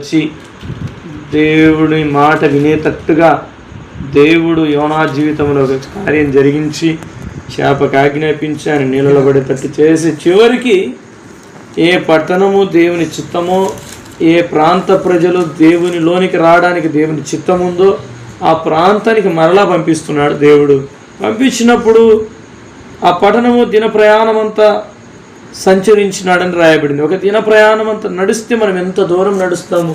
వచ్చి దేవుడి మాట వినేటట్టుగా దేవుడు యోనా జీవితంలో ఒక కార్యం జరిగించి చేపకు ఆజ్ఞాపించి ఆయన నీళ్ళలో పడేటట్టు చేసి చివరికి ఏ పట్టణము దేవుని చిత్తమో ఏ ప్రాంత ప్రజలు దేవునిలోనికి రావడానికి దేవుని చిత్తం ఉందో ఆ ప్రాంతానికి మరలా పంపిస్తున్నాడు దేవుడు. పంపించినప్పుడు ఆ పట్టణము దిన ప్రయాణం అంతా సంచరించినాడని రాయబడింది. ఒక దిన ప్రయాణం అంతా నడిస్తే మనం ఎంత దూరం నడుస్తాము,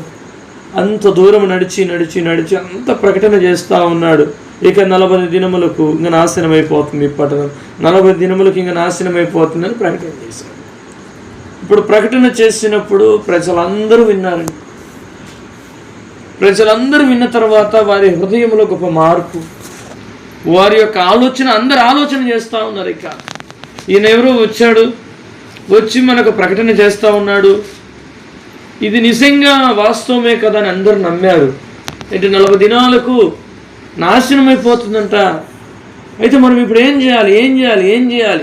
అంత దూరం నడిచి నడిచి నడిచి అంత ప్రకటన చేస్తూ ఉన్నాడు. ఇక 40 దినములకు ఇంకా నాశనం అయిపోతుంది ఈ పట్టణం, 40 దినములకు ఇంకా నాశనం అయిపోతుందని ప్రకటన చేశాడు. ఇప్పుడు ప్రకటన చేసినప్పుడు ప్రజలందరూ విన్నారండి. ప్రజలందరూ విన్న తర్వాత వారి హృదయంలో గొప్ప మార్పు, వారి యొక్క ఆలోచన, అందరు ఆలోచన చేస్తూ ఉన్నారు. ఇక ఈయన ఎవరో వచ్చాడు, వచ్చి మనకు ప్రకటన చేస్తూ ఉన్నాడు, ఇది నిజంగా వాస్తవమే కదా అని అందరూ నమ్మారు. అంటే 40 దినాలకు నాశనం అయిపోతుందంట. అయితే మనం ఇప్పుడు ఏం చేయాలి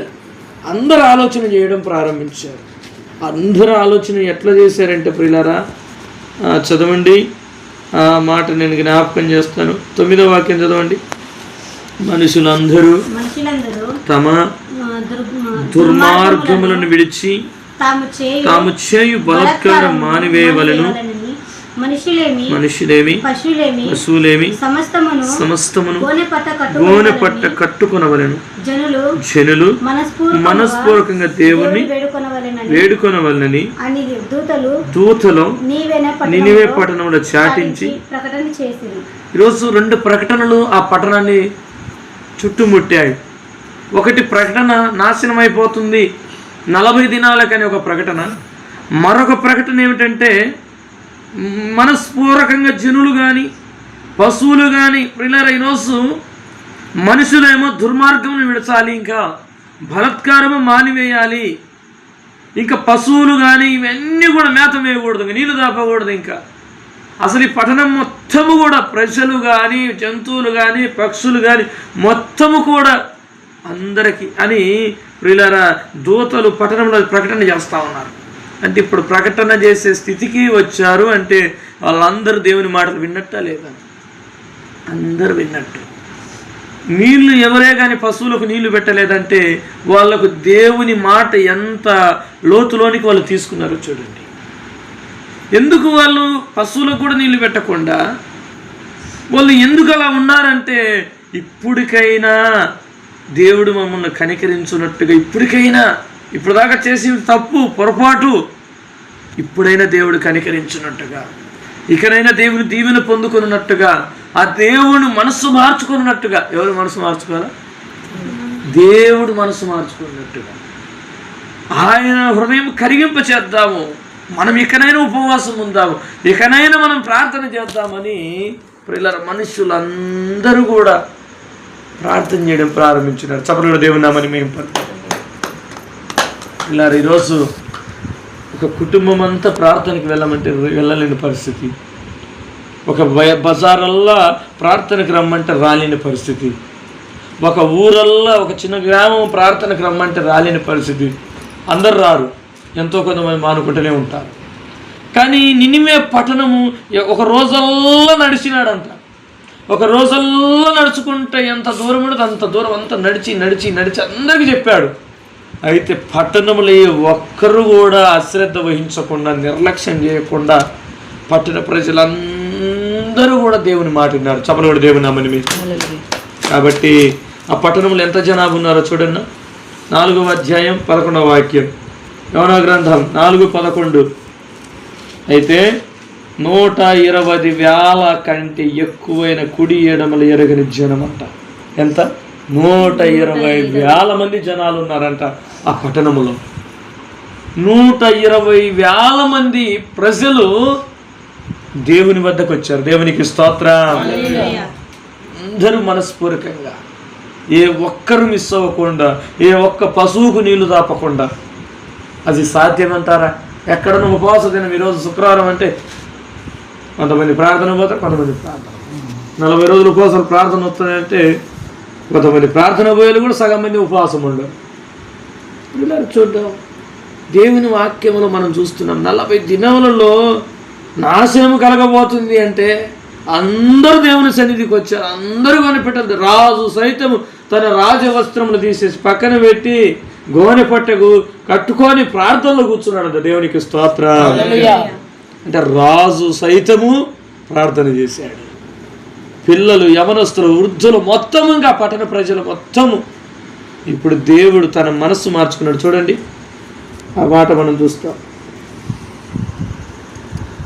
అందరూ ఆలోచన చేయడం ప్రారంభించారు. అందరూ ఆలోచన ఎట్లా చేశారంటే ప్రియులారా, చదవండి ఆ మాట, నేను జ్ఞాపకం చేస్తాను. 9వ వాక్యం చదవండి. మనుషులందరూ తమ దుర్మార్గములను విడిచి తాము చేయు బలాత్కారం మానివేయవలెను. మనుషులేమి పశువులేమి సమస్తమును గోనె పట్ట కట్టుకొనవలెను. జనులు మనస్పూర్వకంగా దేవుణ్ణి వేడుకొనవలెనని దూతలు నినివే పట్టణంలో చాటించి ఈరోజు 2 ప్రకటనలు ఆ పట్టణాన్ని చుట్టుముట్టాయి. ఒకటి ప్రకటన నాశనం అయిపోతుంది 40 దినాలకని ఒక ప్రకటన. మరొక ప్రకటన ఏమిటంటే మనస్పూర్వకంగా జనులు కానీ పశువులు కానీ ప్రియులారా, ఈరోజు మనుషులేమో దుర్మార్గమును విడచాలి, ఇంకా బలాత్కారము మానివేయాలి, ఇంకా పశువులు కానీ ఇవన్నీ కూడా మేత వేయకూడదు, నీళ్లు దాపకూడదు. ఇంకా అసలు ఈ పట్టణం మొత్తము కూడా ప్రజలు కానీ జంతువులు కానీ పక్షులు కానీ మొత్తము కూడా అందరికీ అని ప్రియులారా దూతలు పట్టణంలో ప్రకటన చేస్తూ ఉన్నారు. అంటే ఇప్పుడు ప్రకటన చేసే స్థితికి వచ్చారు. అంటే వాళ్ళందరూ దేవుని మాటలు విన్నట్టా లేదా? అందరూ విన్నట్టు. నీళ్లు ఎవరే కానీ పశువులకు నీళ్లు పెట్టలేదంటే వాళ్ళకు దేవుని మాట ఎంత లోతులోనికి వాళ్ళు తీసుకున్నారో చూడండి. ఎందుకు వాళ్ళు పశువులకు కూడా నీళ్లు పెట్టకుండా వాళ్ళు ఎందుకు అలా ఉన్నారంటే, ఇప్పటికైనా దేవుడు మమ్మల్ని కనికరించున్నట్టుగా, ఇప్పటికైనా ఇప్పుడు దాకా చేసిన తప్పు పొరపాటు ఇప్పుడైనా దేవుడు కనికరించున్నట్టుగా, ఇకనైనా దేవుని దీవెన పొందుకున్నట్టుగా, ఆ దేవుడు మనస్సు మార్చుకున్నట్టుగా. ఎవరు మనసు మార్చుకోవాలా? దేవుడు మనసు మార్చుకున్నట్టుగా ఆయన హృదయం కరిగింప చేద్దాము. మనం ఇకనైనా ఉపవాసం ఉందాము, ఇకనైనా మనం ప్రార్థన చేద్దామని ప్రియులార మనుషులందరూ కూడా ప్రార్థన చేయడం ప్రారంభించినారు. చప్పట్లు దేవుని నామమున మేము ప్రియులార, ఈరోజు ఒక కుటుంబం అంతా ప్రార్థనకి వెళ్ళమంటే వెళ్ళలేని పరిస్థితి, ఒక బజారల్లా ప్రార్థనకు రమ్మంటే రాలేని పరిస్థితి, ఒక ఊరల్లా ఒక చిన్న గ్రామం ప్రార్థనకు రమ్మంటే రాలేని పరిస్థితి. అందరు రారు, ఎంతో కొంతమంది మానుకుంటూనే ఉంటారు. కానీ నినివే పట్టణము ఒక రోజల్లా నడిచినాడంట. ఒక రోజల్లా నడుచుకుంటే ఎంత దూరం ఉండదు అంత దూరం అంతా నడిచి నడిచి నడిచి అందరికీ చెప్పాడు. అయితే పట్టణంలో ఒక్కరు కూడా అశ్రద్ధ వహించకుండా, నిర్లక్ష్యం చేయకుండా పట్టణ ప్రజలందరూ కూడా దేవుని మాట విన్నారు. చప్పలు కూడా దేవుని నామమున మీకు. కాబట్టి ఆ పట్టణంలో ఎంత జనాభా ఉన్నారో చూడన్నా. 4వ అధ్యాయం 11వ వాక్యం, యోనా గ్రంథం 4:11. అయితే 120,000 కంటే ఎక్కువైన కుడి ఎడమల ఎరగని జనమంట. ఎంత? 120,000 మంది జనాలు ఉన్నారంట ఆ పట్టణములో. 120,000 మంది ప్రజలు దేవుని వద్దకు వచ్చారు. దేవునికి స్తోత్రం. అందరూ మనస్పూర్వకంగా, ఏ ఒక్కరు మిస్ అవ్వకుండా, ఏ ఒక్క పశువుకు నీళ్లు దాపకుండా. అది సాధ్యమంటారా? ఎక్కడన్నా ఉపవాస దినం, ఈరోజు శుక్రవారం అంటే కొంతమంది ప్రార్థన పోతారు, కొంతమంది ప్రార్థన 40 రోజులు ఉపవాసాలు ప్రార్థన వస్తాయంటే కొంతమంది ప్రార్థన పోయేలు కూడా సగం మంది ఉపవాసం ఉండరు. ఇలా చూద్దాం, దేవుని వాక్యములో మనం చూస్తున్నాం 40 దినములలో నాశనం కలగబోతుంది అంటే అందరూ దేవుని సన్నిధికి వచ్చారు, అందరూ కనిపెట్టదు. రాజు సైతము తన రాజవస్త్రములు తీసేసి పక్కన పెట్టి గోనె పట్టకు కట్టుకొని ప్రార్థనలో కూర్చున్నాడు. దేవునికి స్తోత్రం. అంటే రాజు సైతము ప్రార్థన చేశాడు. పిల్లలు, యవనస్తులు, వృద్ధులు, మొత్తం ఇంకా పట్టణ ప్రజలు మొత్తము. ఇప్పుడు దేవుడు తన మనస్సు మార్చుకున్నాడు. చూడండి ఆ మాట మనం చూస్తాం.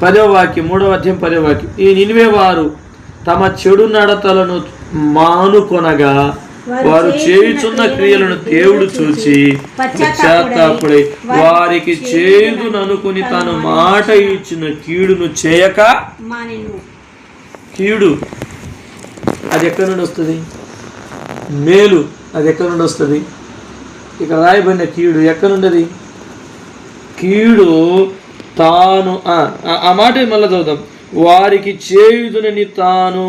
10వ వాక్యం, 3వ అధ్యాయం 10వ వాక్యం. ఈ నినివే వారు తమ చెడు నడతలను మానుకొనగా వారు చేయుచున్న క్రియలను దేవుడు చూచి పశ్చాత్తాపడి వారికి చేయుదుననుకుని తాను మాట ఇచ్చిన కీడును చేయక. కీడు అది ఎక్కడి నుండి వస్తుంది? మేలు అది ఎక్కడి నుండి వస్తుంది? ఇక్కడ రాయబడిన కీడు ఎక్కడి నుండి? కీడు తాను ఆ మాట మళ్ళీ చదువుదాం. వారికి చేయుదునని తాను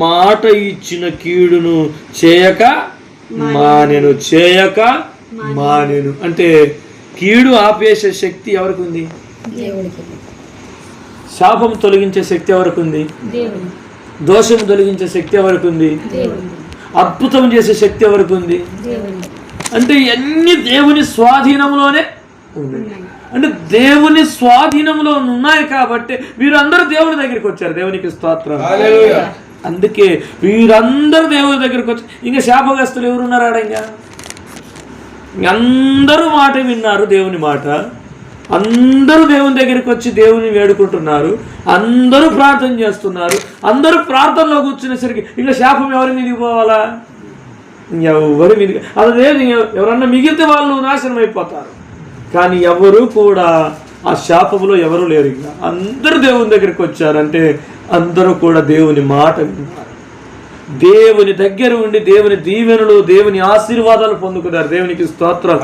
మాట ఇచ్చిన కీడును చేయక మానెను. చేయక మానెను అంటే కీడు ఆపేసే శక్తి ఎవరికి ఉంది? శాపం తొలగించే శక్తి ఎవరికి ఉంది? దోషం తొలగించే శక్తి ఎవరికి ఉంది? అద్భుతం చేసే శక్తి ఎవరికి ఉంది? అంటే అన్ని దేవుని స్వాధీనంలోనే ఉన్నాయి. అంటే దేవుని స్వాధీనంలో ఉన్నాయి కాబట్టి వీరందరూ దేవుని దగ్గరికి వచ్చారు. దేవునికి స్తోత్రం. అందుకే వీరందరూ దేవుని దగ్గరికి వచ్చి ఇంకా శాపగ్రస్తులు ఎవరున్నారు ఆడ? ఇంకా అందరూ మాట విన్నారు, దేవుని మాట. అందరూ దేవుని దగ్గరికి వచ్చి దేవుని వేడుకుంటున్నారు, అందరూ ప్రార్థన చేస్తున్నారు. అందరూ ప్రార్థనలో కూర్చునేసరికి ఇంకా శాపం ఎవరి మీదకి పోవాలా? ఎవరి మీదకి అదే ఎవరన్నా మిగిలితే వాళ్ళు నాశనం అయిపోతారు. కానీ ఎవరు కూడా ఆ శాపములో ఎవరు లేరు. ఇంకా అందరూ దేవుని దగ్గరికి వచ్చారంటే అందరూ కూడా దేవుని మాట విన్నారు, దేవుని దగ్గర ఉండి దేవుని దీవెనలు, దేవుని ఆశీర్వాదాలు పొందుకున్నారు. దేవునికి స్తోత్రం.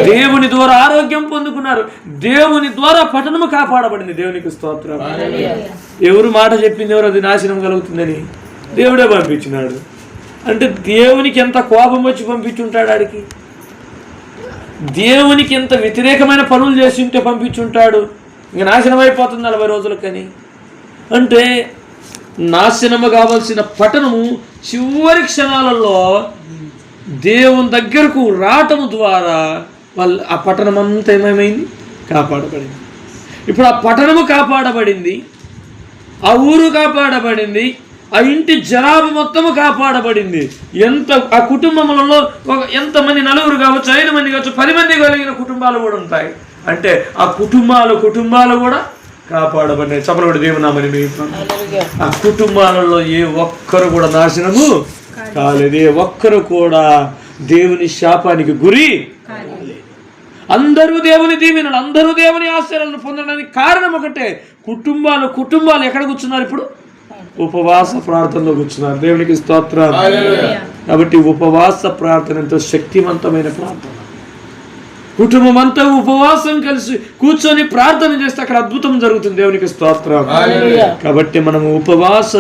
దేవుని ద్వారా ఆరోగ్యం పొందుకున్నారు, దేవుని ద్వారా పట్టణము కాపాడబడింది. దేవునికి స్తోత్రం. ఎవరు మాట చెప్పింది? ఎవరు అది నాశనం కలుగుతుందని దేవుడే పంపించినాడు. అంటే దేవునికి ఎంత కోపం వచ్చి పంపించుంటాడు ఆడికి? దేవునికి ఎంత వ్యతిరేకమైన పనులు చేసి ఉంటే పంపించుంటాడు? ఇంకా నాశనం అయిపోతుంది 40 రోజులకని. అంటే నాశనము కావాల్సిన పట్టణము చివరి క్షణాలలో దేవుని దగ్గరకు రావటము ద్వారా వాళ్ళు ఆ పట్టణం అంతా ఏమైంది? కాపాడబడింది. ఇప్పుడు ఆ పట్టణము కాపాడబడింది, ఆ ఊరు కాపాడబడింది, ఆ ఇంటి జనాభా మొత్తము కాపాడబడింది. ఆ కుటుంబంలో ఎంతమంది, 4 కావచ్చు, 5 మంది కావచ్చు, 10 మంది కలిగిన కుటుంబాలు కూడా ఉంటాయి. అంటే ఆ కుటుంబాలు కూడా కాపాడబడినాయి. చప్పలబడి దేవునామని. ఆ కుటుంబాలలో ఏ ఒక్కరు కూడా నాశనము కాలేదు, ఏ ఒక్కరు కూడా దేవుని శాపానికి గురి కాలేదు. అందరూ దేవుని దీవెనలు, అందరూ దేవుని ఆశీర్వాదాలను పొందడానికి కారణం ఒకటే, కుటుంబాలు ఎక్కడ కూర్చున్నారు? ఇప్పుడు ఉపవాస ప్రార్థనలో కూర్చున్నారు. దేవునికి స్తోత్రం. కాబట్టి ఉపవాస ప్రార్థన ఎంతో శక్తివంతమైన ప్రార్థన. కుటుంబం అంతా ఉపవాసం కలిసి కూర్చొని ప్రార్థన చేస్తే అక్కడ అద్భుతం జరుగుతుంది. దేవునికి స్తోత్రం. కాబట్టి మనము ఉపవాస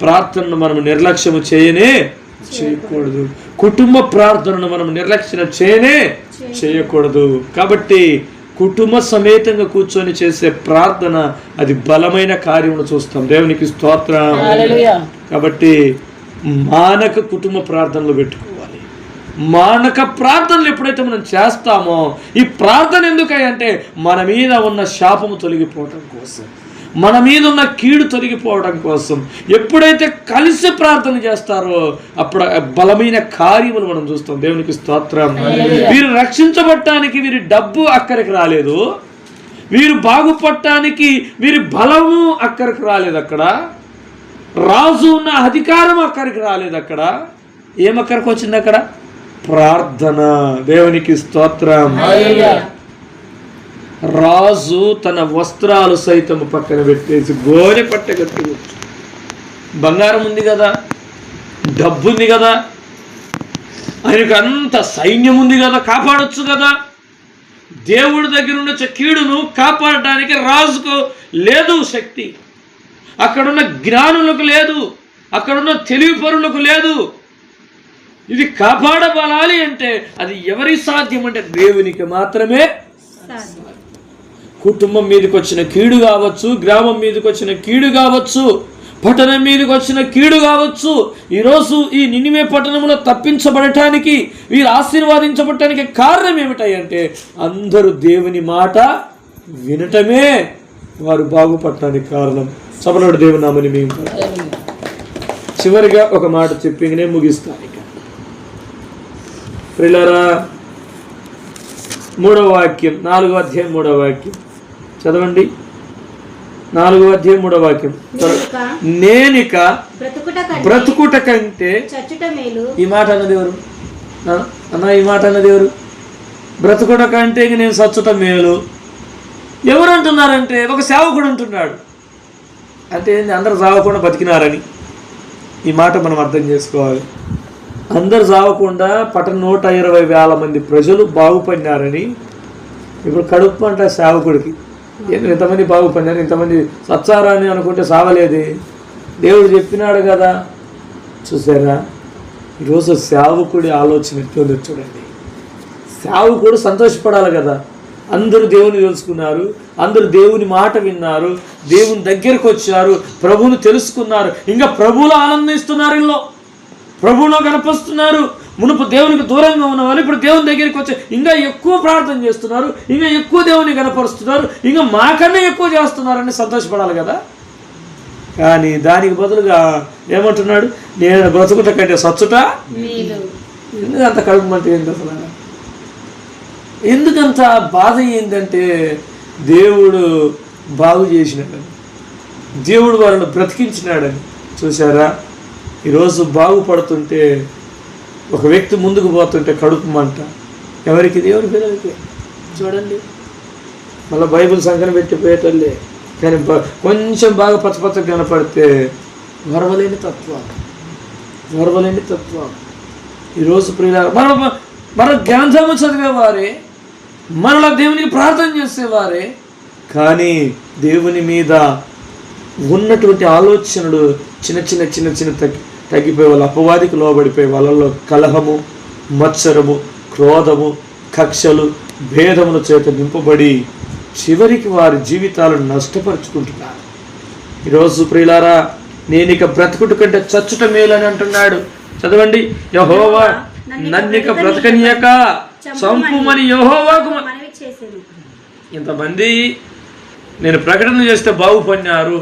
ప్రార్థనను మనం నిర్లక్ష్యము చేయకూడదు. కుటుంబ ప్రార్థనను మనం నిర్లక్ష్యం చేయకూడదు. కాబట్టి కుటుంబ సమేతంగా కూర్చొని చేసే ప్రార్థన అది బలమైన కార్యమును చూస్తాం. దేవునికి స్తోత్రం. కాబట్టి మానక కుటుంబ ప్రార్థనలు పెట్టుకోవాలి. మానక ప్రార్థనలు ఎప్పుడైతే మనం చేస్తామో, ఈ ప్రార్థన ఎందుకంటే మన మీద ఉన్న శాపము తొలగిపోవటం కోసం, మన మీద ఉన్న కీడు తొలగిపోవడం కోసం. ఎప్పుడైతే కలిసి ప్రార్థన చేస్తారో అప్పుడు బలమైన కార్యములు మనం చూస్తాం. దేవునికి స్తోత్రం. వీరు రక్షించబడటానికి వీరి డబ్బు అక్కడికి రాలేదు, వీరు బాగుపడటానికి వీరి బలము అక్కడికి రాలేదు, అక్కడ రాజు ఉన్న అధికారం అక్కడికి రాలేదు. అక్కడ ఏమక్కడికి వచ్చింది? అక్కడ ప్రార్థన. దేవునికి స్తోత్రం. రాజు తన వస్త్రాలు సైతం పక్కన పెట్టేసి గోనె పట్ట కట్టి, బంగారం ఉంది కదా, డబ్బు ఉంది కదా, ఆయనకు అంత సైన్యం ఉంది కదా, కాపాడొచ్చు కదా. దేవుడి దగ్గర ఉన్న కీడును కాపాడడానికి రాజుకు లేదు శక్తి, అక్కడున్న జ్ఞానులకు లేదు, అక్కడున్న తెలివి పరులకు లేదు. ఇది కాపాడబడాలి అంటే అది ఎవరికి సాధ్యం అంటే దేవునికి మాత్రమే. కుటుంబం మీదకి వచ్చిన కీడు కావచ్చు, గ్రామం మీదకి వచ్చిన కీడు కావచ్చు, పట్టణం మీదకి వచ్చిన కీడు కావచ్చు, ఈరోజు ఈ నినివే పట్టణంలో తప్పించబడటానికి, వీరు ఆశీర్వాదించబడటానికి కారణం ఏమిటంటే అందరూ దేవుని మాట వినటమే వారు బాగుపడటానికి కారణం. సభలోడు దేవుని నామని మేము చివరిగా ఒక మాట చెప్పి నేను ముగిస్తాను. ఇక ప్రియులారా, 3వ వాక్యం, 4వ అధ్యాయం 3వ వాక్యం చదవండి. 4వ అధ్యాయం 3వ వాక్యం. నేనిక బ్రతుకుట కంటే ఈ మాట అన్నది ఎవరు అన్న? ఈ మాట అన్నది ఎవరు? బ్రతుకుట కంటే ఇక నేను సచ్చుట మేలు. ఎవరు అంటున్నారంటే ఒక సేవకుడు అంటున్నాడు. అంటే అందరు సావకుండా బతికినారని ఈ మాట మనం అర్థం చేసుకోవాలి. అందరు సావకుండా 120,000 మంది ప్రజలు బాగుపడినారని ఇప్పుడు కడుపు అంట సేవకుడికి. ఇంతమంది బాగుపడినారు, ఇంతమంది సత్సారాన్ని అనుకుంటే సావలేదే, దేవుడు చెప్పినాడు కదా. చూసారా, ఈరోజు సేవకుడి ఆలోచన ఎట్లుందో చూడండి. సేవకుడు సంతోషపడాలి కదా. అందరూ దేవుని తెలుసుకున్నారు, అందరూ దేవుని మాట విన్నారు, దేవుని దగ్గరకు వచ్చారు, ప్రభువును తెలుసుకున్నారు, ఇంకా ప్రభువులో ఆనందిస్తున్నారు, ఇల్లో ప్రభువులో కనపరుస్తున్నారు. మునుపు దేవునికి దూరంగా ఉన్న వాళ్ళు ఇప్పుడు దేవుని దగ్గరికి వచ్చి ఇంకా ఎక్కువ ప్రార్థన చేస్తున్నారు, ఇంకా ఎక్కువ దేవుని కనపరుస్తున్నారు, ఇంకా మాకన్నా ఎక్కువ చేస్తున్నారని సంతోషపడాలి కదా. కానీ దానికి బదులుగా ఏమంటున్నాడు? నేను బ్రతుకుట కంటే సచ్చుట. ఎందుకంత కడుపు అంటే ఏంటి అసలు? ఎందుకంత బాధ ఏంటంటే దేవుడు బాగు చేసినాడని, దేవుడు వాళ్ళని బ్రతికించినాడని. చూసారా, ఈరోజు బాగుపడుతుంటే ఒక వ్యక్తి ముందుకు పోతుంటే కడుపు మంట. ఎవరికి? దేవుని పిల్లలకి. చూడండి, మళ్ళీ బైబిల్ సంఖ్యను పెట్టిపోయేటోళ్ళే. కానీ కొంచెం బాగా పచ్చపచ్చగా కనపడితే వరవలేని తత్వం. ఈరోజు ప్రియులారా, మన గ్రంథము చదివేవారే, మనలో దేవునికి ప్రార్థన చేసేవారే, కానీ దేవుని మీద ఉన్నటువంటి ఆలోచనలు చిన్న తగ్గిపోయే వాళ్ళు, అపవాదికి లోబడిపోయి వాళ్ళలో కలహము, మత్సరము, క్రోధము, కక్షలు, భేదముల చేత నింపబడి చివరికి వారి జీవితాలను నష్టపరుచుకుంటున్నారు. ఈరోజు ప్రియులారా, నేను ఇక బ్రతుకుట కంటే చచ్చుట మేలని అంటున్నాడు. చదవండి. యెహోవా నన్నిక బ్రతకనీయక చంపుమని యెహోవాకు. ఇంతమంది నేను ప్రకటన చేస్తే బాగుపడినారు,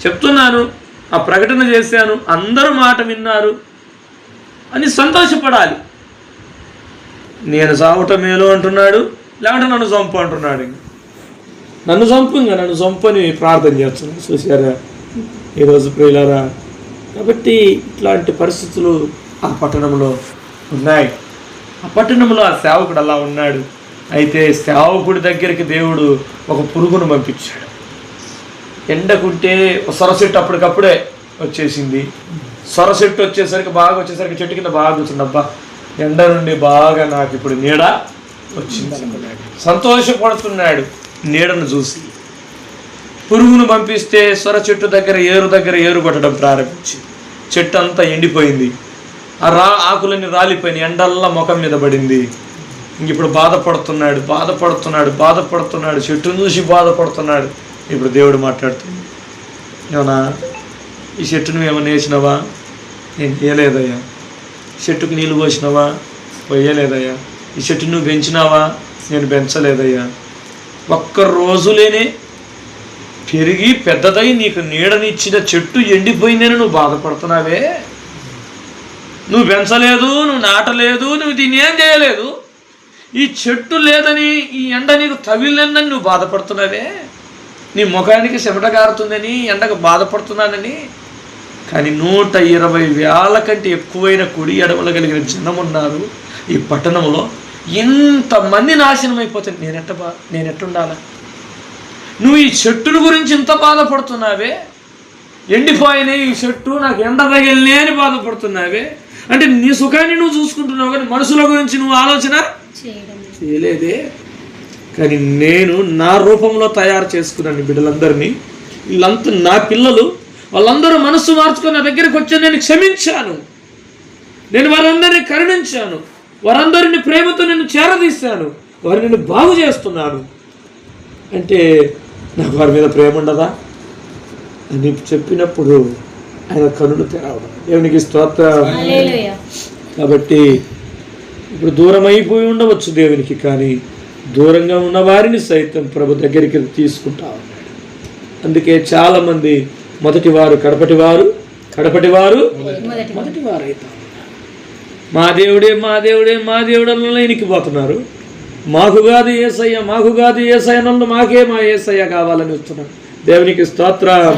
చెప్తున్నాను, ఆ ప్రకటన చేశాను, అందరూ మాట విన్నారు అని సంతోషపడాలి. నేను సావటం మేలు అంటున్నాడు, లేకుంటే నన్ను చంపు అంటున్నాడు. నన్ను చంపని ప్రార్థన చేస్తున్నాను. చూసారా ఈరోజు ప్రియులారా? కాబట్టి ఇట్లాంటి పరిస్థితులు ఆ పట్టణంలో ఉన్నాయి. ఆ పట్టణంలో ఆ సేవకుడు అలా ఉన్నాడు. అయితే సేవకుడి దగ్గరికి దేవుడు ఒక పురుగును పంపించాడు. ఎండకుంటే సొరచెట్టు అప్పటికప్పుడే వచ్చేసింది. సొరచెట్టు వచ్చేసరికి చెట్టు కింద బాగా కూర్చుండబ్బా, ఎండ నుండి బాగా నాకు ఇప్పుడు నీడ వచ్చింది అనుకున్నాడు. సంతోషపడుతున్నాడు నీడను చూసి. పురుగును పంపిస్తే సొర చెట్టు దగ్గర ఏరు కొట్టడం ప్రారంభించింది. చెట్టు అంతా ఎండిపోయింది, ఆ ఆకులన్నీ రాలిపోయినాయి, ఎండల్లా ముఖం మీద పడింది. ఇంక ఇప్పుడు బాధపడుతున్నాడు, చెట్టును చూసి బాధపడుతున్నాడు. ఇప్పుడు దేవుడు మాట్లాడుతుంది. ఏమన్నా ఈ చెట్టును ఏమన్నా వేసినావా? నేను వేయలేదయ్యా. చెట్టుకు నీళ్ళు పోసినావా? పోయలేదయ్యా. ఈ చెట్టు నువ్వు పెంచినావా? నేను పెంచలేదయ్యా. ఒక్క రోజులేనే పెరిగి పెద్దదై నీకు నీడనిచ్చిన చెట్టు ఎండిపోయిందని నువ్వు బాధపడుతున్నావే. నువ్వు పెంచలేదు, నువ్వు నాటలేదు, నువ్వు దీన్ని ఏం చేయలేదు. ఈ చెట్టు లేదని, ఈ ఎండ నీకు తగిలిందని నువ్వు బాధపడుతున్నావే. నీ ముఖానికి చెమట కారుతుందని, ఎండకు బాధపడుతున్నానని. కానీ 120,000 కంటే ఎక్కువైన కుడి ఎడమలు కలిగిన జనం ఉన్నారు ఈ పట్టణంలో. ఇంతమంది నాశనం అయిపోతే నేనెట్టుండాలా? నువ్వు ఈ చెట్టుల గురించి ఇంత బాధపడుతున్నావే. ఎండిపోయినా ఈ చెట్టు నాకు ఎండ తగిలినే అని బాధపడుతున్నావే. అంటే నీ సుఖాన్ని నువ్వు చూసుకుంటున్నావు, కానీ మనుషుల గురించి నువ్వు ఆలోచన చేయలేదే. కానీ నేను నా రూపంలో తయారు చేసుకున్నాను బిడ్డలందరినీ. వీళ్ళంతా నా పిల్లలు. వాళ్ళందరూ మనస్సు మార్చుకొని నా దగ్గరికి వచ్చి నేను క్షమించాను, నేను వారందరినీ కరుణించాను, వారందరినీ ప్రేమతో నేను చేరదీశాను, వారిని నేను బాగు చేస్తున్నాను. అంటే నాకు వారి మీద ప్రేమ ఉండదా అని చెప్పినప్పుడు ఆయన కనులు తెరవడం. దేవునికి స్తోత్రం. కాబట్టి ఇప్పుడు దూరం అయిపోయి ఉండవచ్చు దేవునికి, కానీ దూరంగా ఉన్న వారిని సైతం ప్రభు దగ్గరికి తీసుకుంటా ఉన్నాడు. అందుకే చాలామంది మొదటివారు కడపటివారు, కడపటివారు మొదటివారు అవుతా ఉన్నారు. మా దేవుడే మా దేవుడే మా దేవుడల్లో ఇనికిపోతున్నారు. మాకు కాదు యేసయ్య, మాకు కాదు యేసయ్య, నన్ను మాకే మా యేసయ్య కావాలని వస్తున్నాడు. దేవునికి స్తోత్రం.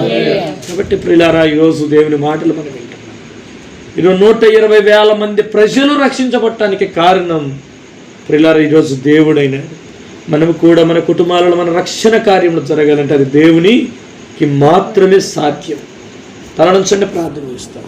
కాబట్టి ప్రియులారా, ఈరోజు దేవుని మాటలు మనం వింటున్నాం. ఈరోజు 120,000 మంది ప్రజలు రక్షించబడటానికి కారణం ప్రియులారా ఈరోజు దేవుడైనాడు. మనము కూడా మన కుటుంబాలలో మన రక్షణ కార్యములు జరగాలంటే అది దేవునికి మాత్రమే సాధ్యం. తల నుంచండి ప్రార్థన చేస్తాం.